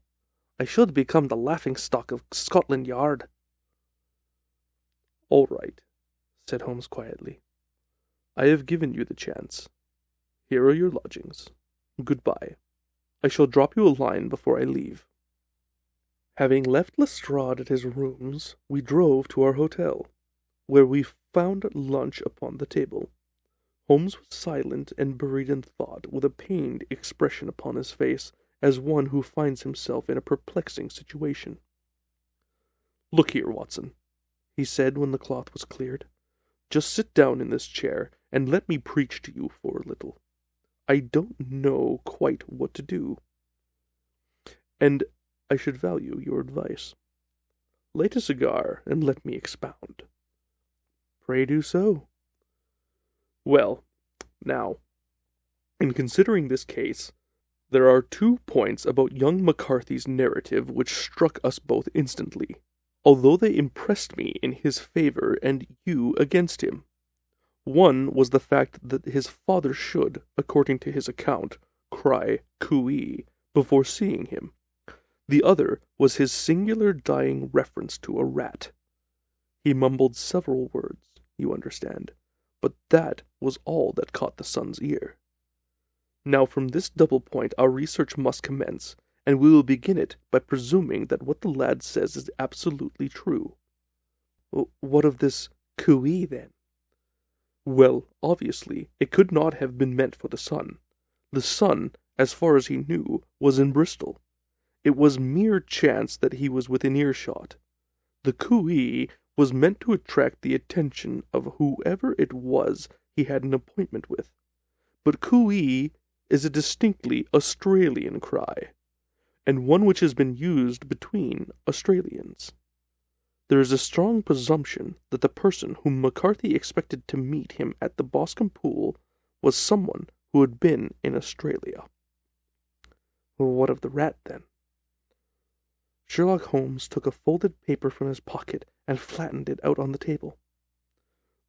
I should become the laughing-stock of Scotland Yard. All right, said Holmes quietly. I have given you the chance. Here are your lodgings. Goodbye. I shall drop you a line before I leave. Having left Lestrade at his rooms, we drove to our hotel, where we found lunch upon the table. Holmes was silent and buried in thought, with a pained expression upon his face, as one who finds himself in a perplexing situation. "Look here, Watson," he said when the cloth was cleared. "Just sit down in this chair, and let me preach to you for a little. I don't know quite what to do, and I should value your advice. Light a cigar, and let me expound." "Pray do so." "Well, now, in considering this case, there are 2 points about young McCarthy's narrative which struck us both instantly, although they impressed me in his favor and you against him. One was the fact that his father should, according to his account, cry cooee before seeing him. The other was his singular dying reference to a rat. He mumbled several words, you understand, but that was all that caught the son's ear. Now from this double point our research must commence, and we will begin it by presuming that what the lad says is absolutely true." "What of this cooee, then?" "Well, obviously, it could not have been meant for the son. The son, as far as he knew, was in Bristol. It was mere chance that he was within earshot. The cooee was meant to attract the attention of whoever it was he had an appointment with. But cooee is a distinctly Australian cry, and one which has been used between Australians. There is a strong presumption that the person whom McCarthy expected to meet him at the Boscome pool was someone who had been in Australia." "What of the rat, then?" Sherlock Holmes took a folded paper from his pocket and flattened it out on the table.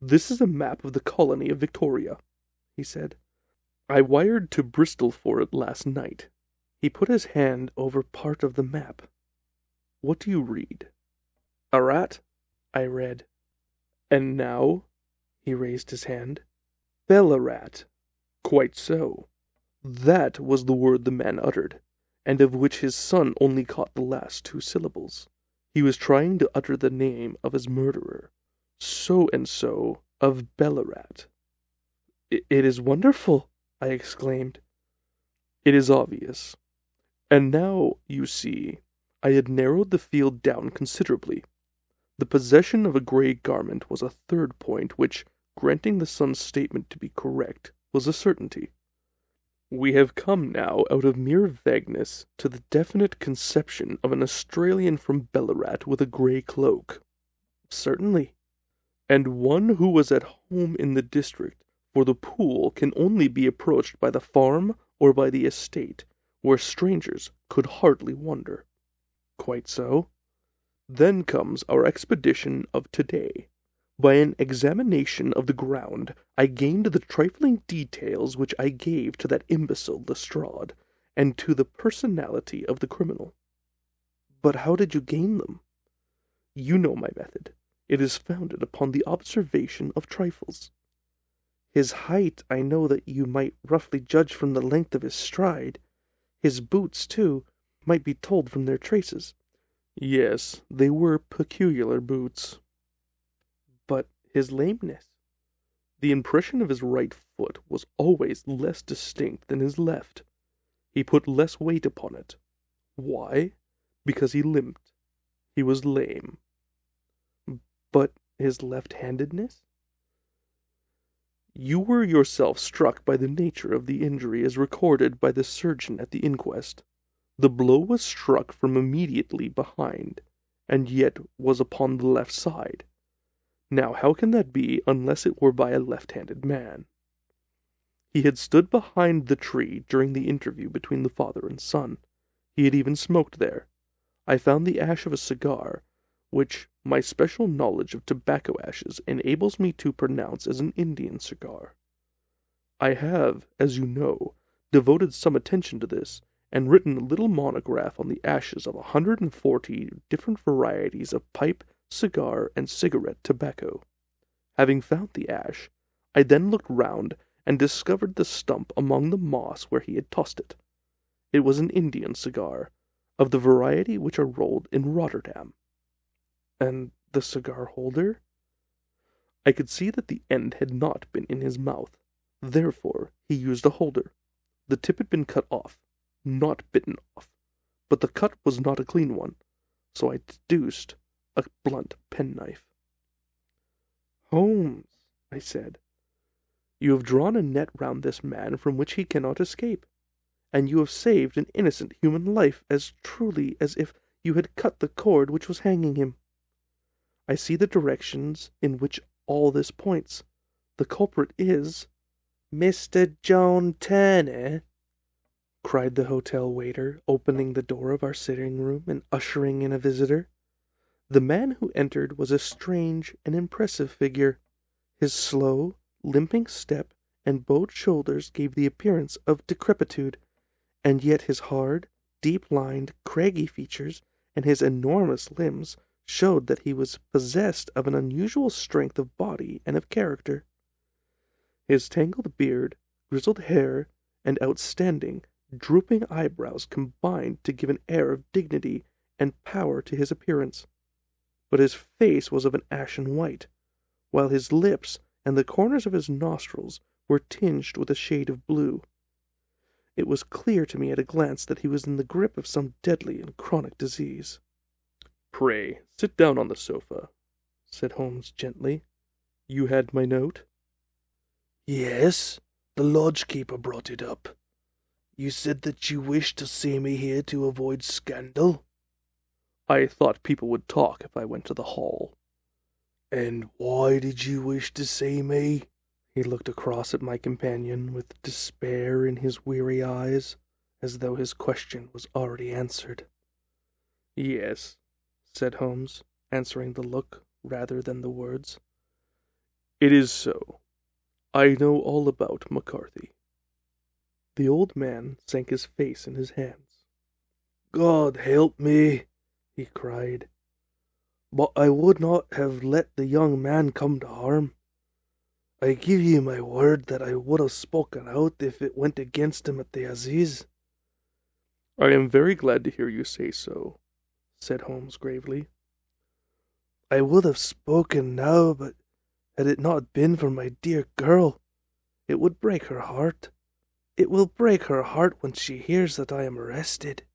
"This is a map of the colony of Victoria," he said. "I wired to Bristol for it last night." He put his hand over part of the map. "What do you read?" "A rat," I read. "And now?" He raised his hand. "Ballarat." "Quite so. That was the word the man uttered, and of which his son only caught the last 2 syllables. He was trying to utter the name of his murderer. So-and-so of Ballarat." "It is wonderful," I exclaimed. "It is obvious. And now, you see, I had narrowed the field down considerably. The possession of a grey garment was a 3rd point which, granting the son's statement to be correct, was a certainty. We have come now out of mere vagueness to the definite conception of an Australian from Ballarat with a grey cloak. Certainly. And one who was at home in the district, for the pool can only be approached by the farm or by the estate, where strangers could hardly wander. Quite so. Then comes our expedition of today. By an examination of the ground, I gained the trifling details which I gave to that imbecile Lestrade, and to the personality of the criminal. But how did you gain them? You know my method. It is founded upon the observation of trifles. His height I know that you might roughly judge from the length of his stride. His boots, too, might be told from their traces. Yes, they were peculiar boots. But his lameness? The impression of his right foot was always less distinct than his left. He put less weight upon it. Why? Because he limped. He was lame. But his left-handedness? You were yourself struck by the nature of the injury as recorded by the surgeon at the inquest. The blow was struck from immediately behind, and yet was upon the left side. Now how can that be unless it were by a left-handed man? He had stood behind the tree during the interview between the father and son. He had even smoked there. I found the ash of a cigar, which my special knowledge of tobacco ashes enables me to pronounce as an Indian cigar. I have, as you know, devoted some attention to this, and written a little monograph on the ashes of 140 different varieties of pipe, cigar, and cigarette tobacco. Having found the ash, I then looked round and discovered the stump among the moss where he had tossed it. It was an Indian cigar, of the variety which are rolled in Rotterdam. And the cigar holder? I could see that the end had not been in his mouth. Therefore he used a holder. The tip had been cut off, not bitten off, but the cut was not a clean one, so I deduced a blunt penknife. "Holmes," I said, "you have drawn a net round this man from which he cannot escape, and you have saved an innocent human life as truly as if you had cut the cord which was hanging him. I see the directions in which all this points. The culprit is—" "Mr. John Turner?" cried the hotel waiter, opening the door of our sitting-room and ushering in a visitor. The man who entered was a strange and impressive figure. His slow, limping step and bowed shoulders gave the appearance of decrepitude, and yet his hard, deep-lined, craggy features and his enormous limbs showed that he was possessed of an unusual strength of body and of character. His tangled beard, grizzled hair, and outstanding, drooping eyebrows combined to give an air of dignity and power to his appearance. But his face was of an ashen white, while his lips and the corners of his nostrils were tinged with a shade of blue. It was clear to me at a glance that he was in the grip of some deadly and chronic disease. "Pray, sit down on the sofa," said Holmes gently. "You had my note?" "Yes, the lodge-keeper brought it up. You said that you wished to see me here to avoid scandal." "I thought people would talk if I went to the hall." "And why did you wish to see me?" He looked across at my companion with despair in his weary eyes, as though his question was already answered. "Yes," said Holmes, answering the look rather than the words. "It is so. I know all about McCarthy." The old man sank his face in his hands. "God help me," he cried. "But I would not have let the young man come to harm. I give you my word that I would have spoken out if it went against him at the Assize." "I am very glad to hear you say so," said Holmes gravely. "I would have spoken now, but had it not been for my dear girl, it would break her heart. It will break her heart when she hears that I am arrested."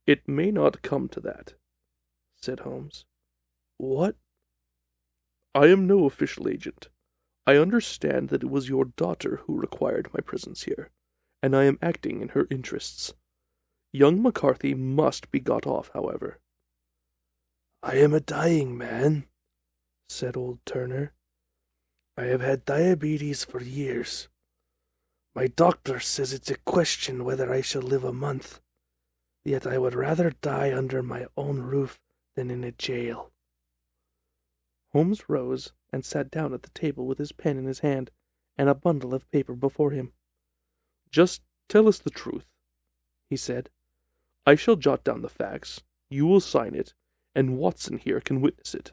"It may not come to that," said Holmes. "What?" "I am no official agent. I understand that it was your daughter who required my presence here, and I am acting in her interests. Young McCarthy must be got off, however." "I am a dying man," said old Turner. "I have had diabetes for years. My doctor says it's a question whether I shall live a month, yet I would rather die under my own roof than in a jail." Holmes rose and sat down at the table with his pen in his hand and a bundle of paper before him. "Just tell us the truth," he said. "I shall jot down the facts, you will sign it, and Watson here can witness it.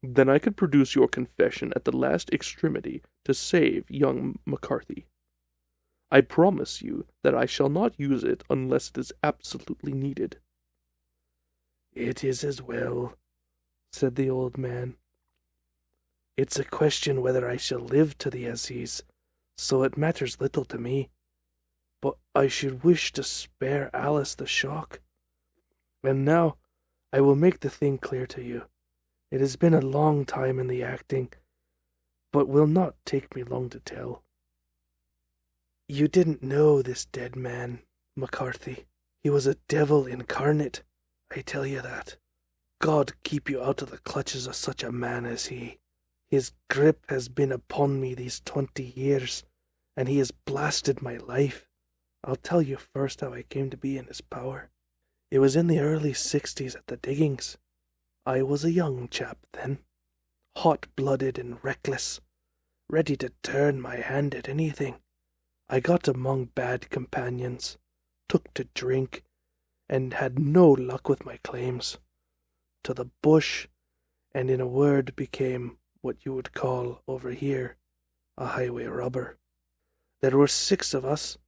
Then I can produce your confession at the last extremity to save young McCarthy. I promise you that I shall not use it unless it is absolutely needed." "It is as well," said the old man. "It's a question whether I shall live to the Assize, so it matters little to me. But I should wish to spare Alice the shock. And now I will make the thing clear to you. It has been a long time in the acting, but will not take me long to tell. You didn't know this dead man, McCarthy. He was a devil incarnate, I tell you that. God keep you out of the clutches of such a man as he. His grip has been upon me these 20 years, and he has blasted my life. I'll tell you first how I came to be in his power. It was in the early 60s at the diggings. I was a young chap then, hot-blooded and reckless, ready to turn my hand at anything. I got among bad companions, took to drink, and had no luck with my claims. To the bush, and in a word became what you would call over here a highway robber. There were 6 of us,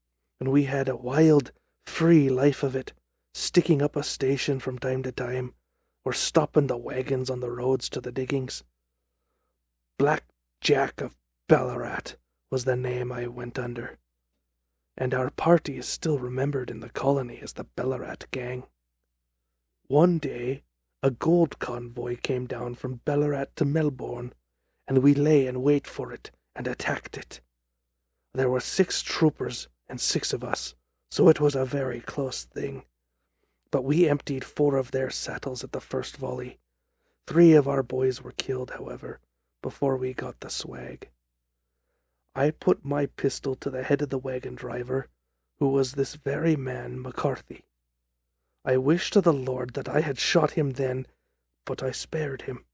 and we had a wild, free life of it, sticking up a station from time to time, or stopping the wagons on the roads to the diggings. Black Jack of Ballarat was the name I went under, and our party is still remembered in the colony as the Ballarat Gang. One day, a gold convoy came down from Ballarat to Melbourne, and we lay in wait for it and attacked it. There were 6 troopers and 6 of us, so it was a very close thing. But we emptied 4 of their saddles at the first volley. 3 of our boys were killed, however, before we got the swag. I put my pistol to the head of the wagon driver, who was this very man McCarthy. I wish to the Lord that I had shot him then, but I spared him,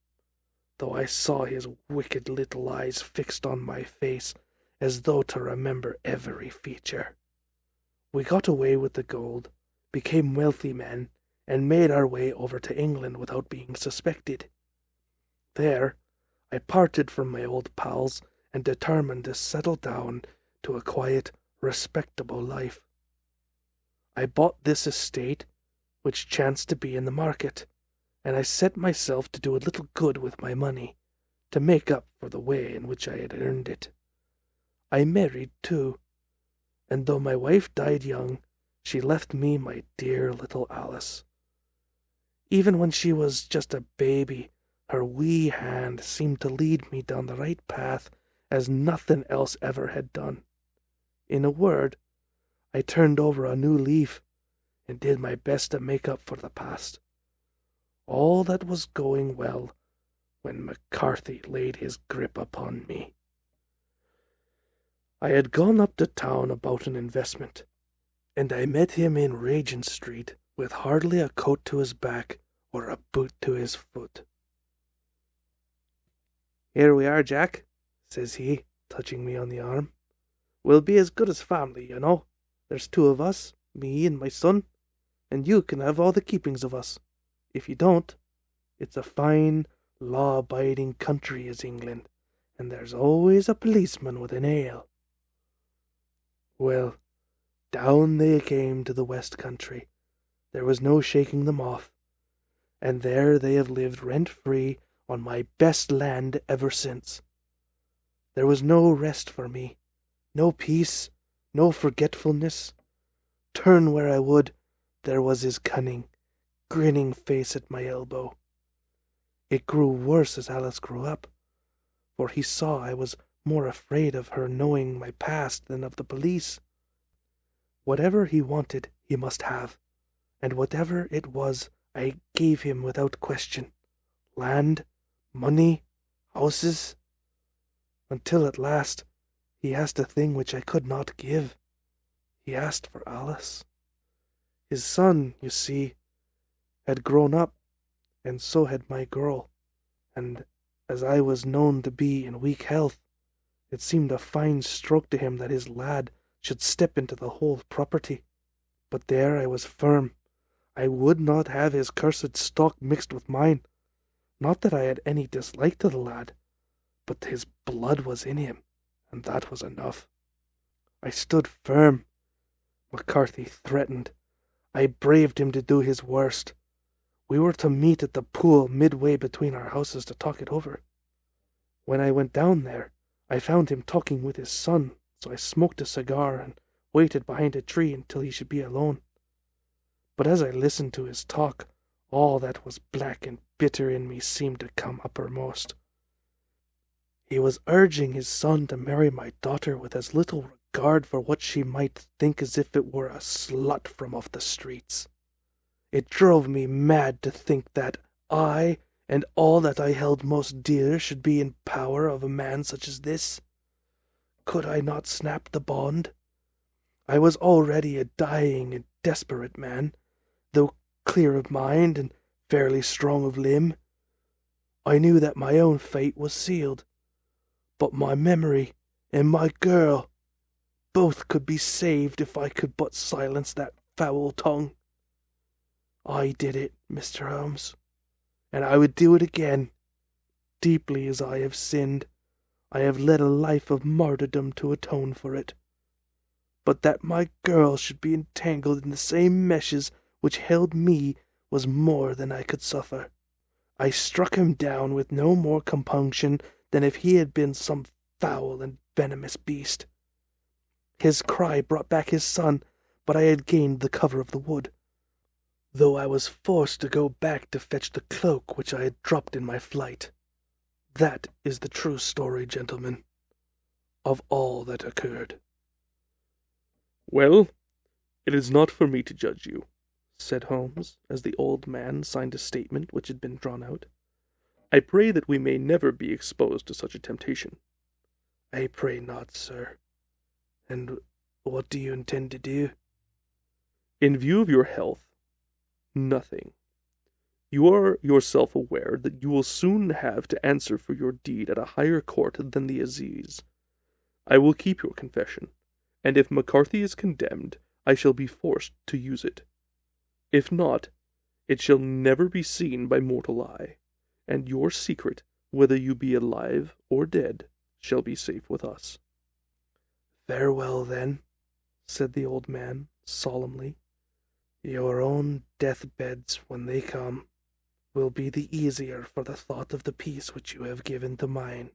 though I saw his wicked little eyes fixed on my face, as though to remember every feature. We got away with the gold, became wealthy men, and made our way over to England without being suspected. There, I parted from my old pals and determined to settle down to a quiet, respectable life. I bought this estate, which chanced to be in the market, and I set myself to do a little good with my money, to make up for the way in which I had earned it. I married, too, and though my wife died young, she left me my dear little Alice. Even when she was just a baby, her wee hand seemed to lead me down the right path as nothing else ever had done. In a word, I turned over a new leaf and did my best to make up for the past. All that was going well when McCarthy laid his grip upon me. I had gone up to town about an investment, and I met him in Regent Street with hardly a coat to his back or a boot to his foot. "Here we are, Jack," says he, touching me on the arm. "We'll be as good as family, you know. There's 2 of us, me and my son, and you can have all the keepings of us. If you don't, it's a fine, law-abiding country is England, and there's always a policeman with an ale." Well, down they came to the West Country. There was no shaking them off, and there they have lived rent-free on my best land ever since. There was no rest for me, no peace, no forgetfulness. Turn where I would, there was his cunning, grinning face at my elbow. It grew worse as Alice grew up, for he saw I was more afraid of her knowing my past than of the police. Whatever he wanted, he must have, and whatever it was, I gave him without question. Land, money, houses, until at last he asked a thing which I could not give. He asked for Alice. His son, you see, had grown up, and so had my girl, and as I was known to be in weak health, it seemed a fine stroke to him that his lad should step into the whole property. But there I was firm. I would not have his cursed stock mixed with mine. Not that I had any dislike to the lad, but his blood was in him, and that was enough. I stood firm. McCarthy threatened. I braved him to do his worst. We were to meet at the pool midway between our houses to talk it over. When I went down there, I found him talking with his son, so I smoked a cigar and waited behind a tree until he should be alone. But as I listened to his talk, all that was black and bitter in me seemed to come uppermost. He was urging his son to marry my daughter with as little regard for what she might think as if it were a slut from off the streets. It drove me mad to think that I and all that I held most dear should be in power of a man such as this. Could I not snap the bond? I was already a dying and desperate man, though clear of mind and fairly strong of limb. I knew that my own fate was sealed, but my memory and my girl, both could be saved if I could but silence that foul tongue. I did it, Mr. Holmes, and I would do it again. Deeply as I have sinned, I have led a life of martyrdom to atone for it. But that my girl should be entangled in the same meshes which held me was more than I could suffer. I struck him down with no more compunction than if he had been some foul and venomous beast. His cry brought back his son, but I had gained the cover of the wood, though I was forced to go back to fetch the cloak which I had dropped in my flight. That is the true story, gentlemen, of all that occurred. "Well, it is not for me to judge you," said Holmes, as the old man signed a statement which had been drawn out. "I pray that we may never be exposed to such a temptation." I pray not, sir. And what do you intend to do? In view of your health, nothing. You are yourself aware that you will soon have to answer for your deed at a higher court than the Assize. I will keep your confession, and if McCarthy is condemned, I shall be forced to use it. If not, it shall never be seen by mortal eye, and your secret, whether you be alive or dead, shall be safe with us. Farewell, then, said the old man, solemnly. Your own deathbeds, when they come, will be the easier for the thought of the peace which you have given to mine.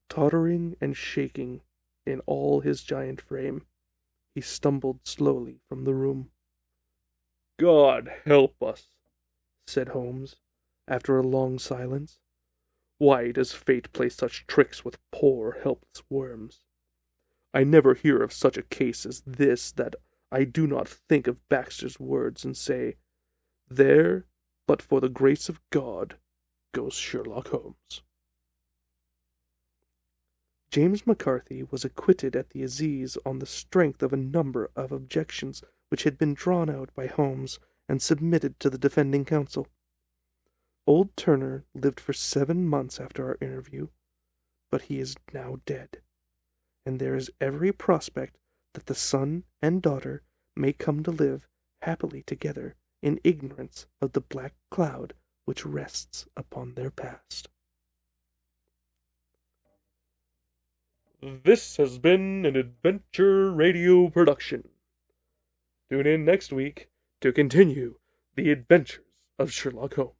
Tottering and shaking in all his giant frame, he stumbled slowly from the room. "God help us," said Holmes, after a long silence. "Why does fate play such tricks with poor, helpless worms? I never hear of such a case as this that I do not think of Baxter's words and say, 'There, but for the grace of God, goes Sherlock Holmes.'" James McCarthy was acquitted at the Assize on the strength of a number of objections which had been drawn out by Holmes and submitted to the defending counsel. Old Turner lived for 7 months after our interview, but he is now dead, and there is every prospect that the son and daughter may come to live happily together in ignorance of the black cloud which rests upon their past. This has been an Adventure Radio production. Tune in next week to continue the adventures of Sherlock Holmes.